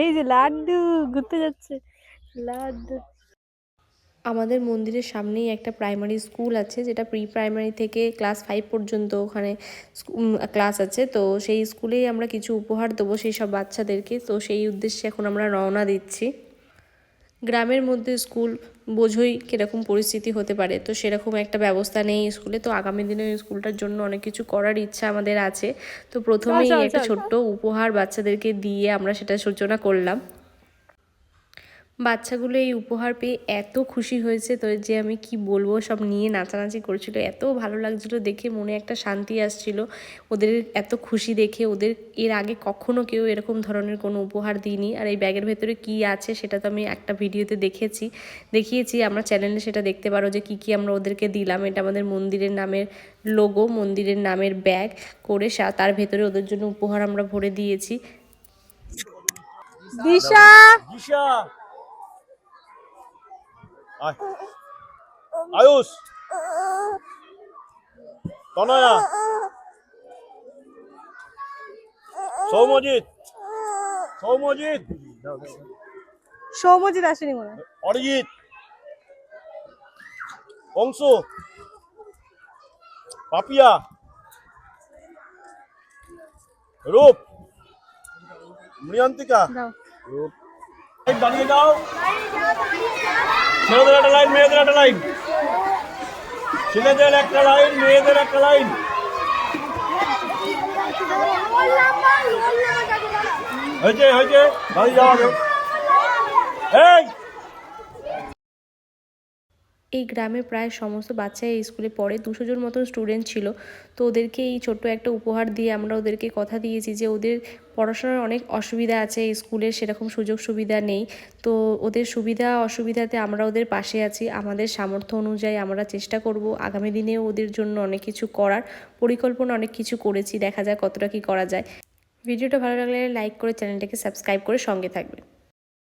এই যে লাড্ডু ঘুরতে যাচ্ছে লাড্ডু। আমাদের মন্দিরের সামনেই একটা প্রাইমারি স্কুল আছে, যেটা প্রি প্রাইমারি থেকে ক্লাস 5 পর্যন্ত ওখানে ক্লাস আছে। তো সেই স্কুলেই আমরা কিছু উপহার দেবো সেই সব বাচ্চাদেরকে। তো সেই উদ্দেশ্যে এখন আমরা রওনা দিচ্ছি। গ্রামের মধ্যে স্কুল বোঝোই কীরকম পরিস্থিতি হতে পারে, তো সেরকম একটা ব্যবস্থা নেই স্কুলে। তো আগামী দিনে স্কুলটার জন্য অনেক কিছু করার ইচ্ছা আমাদের আছে। তো প্রথমেই একটা ছোট্ট উপহার বাচ্চাদেরকে দিয়ে আমরা সেটা সূচনা করলাম। বাচ্চাগুলো এই উপহার পেয়ে এত খুশি হয়েছে, তো যে আমি কি বলবো, সব নিয়ে নাচানাচি করছিল। এত ভালো লাগছিল দেখে, মনে একটা শান্তি আসছিল ওদের এত খুশি দেখে। ওদের এর আগে কখনো কেউ এরকম ধরনের কোনো উপহার দিইনি। আর এই ব্যাগের ভেতরে কি আছে সেটা তো আমি একটা ভিডিওতে দেখিয়েছি, আমরা চ্যানেলে সেটা দেখতে পারো যে কি আমরা ওদেরকে দিলাম। এটা আমাদের মন্দিরের নামের লোগো, মন্দিরের নামের ব্যাগ করে তার ভেতরে ওদের জন্য উপহার আমরা ভরে দিয়েছি। দিশা আয়ুষ, তনয়া, সৌমজিৎ আসেনি মনে হয়, অরিজিৎ, অংশু, পাপিয়া, রূপ, মৃয়ন্তিকা। দাঁড়িয়ে যাও, ছেলেদের একটা লাইন, মেয়েদের একটা লাইন, ছেলেদের একটা লাইন, মেয়েদের একটা লাইন। হয়েছে দাঁড়িয়ে যাওয়া হবে। এই গ্রামে প্রায় সমস্ত বাচ্চা এই স্কুলে পড়ে, 200 জন মতো স্টুডেন্ট ছিল। তো ওদেরকে এই ছোট্ট একটা উপহার দিয়ে আমরা ওদেরকে কথা দিয়েছি যে ওদের পড়াশোনার অনেক অসুবিধা আছে, এই স্কুলের সেরকম সুযোগ সুবিধা নেই। তো ওদের সুবিধা অসুবিধাতে আমরা ওদের পাশে আছি। আমাদের সামর্থ্য অনুযায়ী আমরা চেষ্টা করব আগামী দিনেও ওদের জন্য অনেক কিছু করার পরিকল্পনা অনেক কিছু করেছি, দেখা যায় কতটা কী করা যায়। ভিডিওটা ভালো লাগলে লাইক করে চ্যানেলটাকে সাবস্ক্রাইব করে সঙ্গে থাকবেন।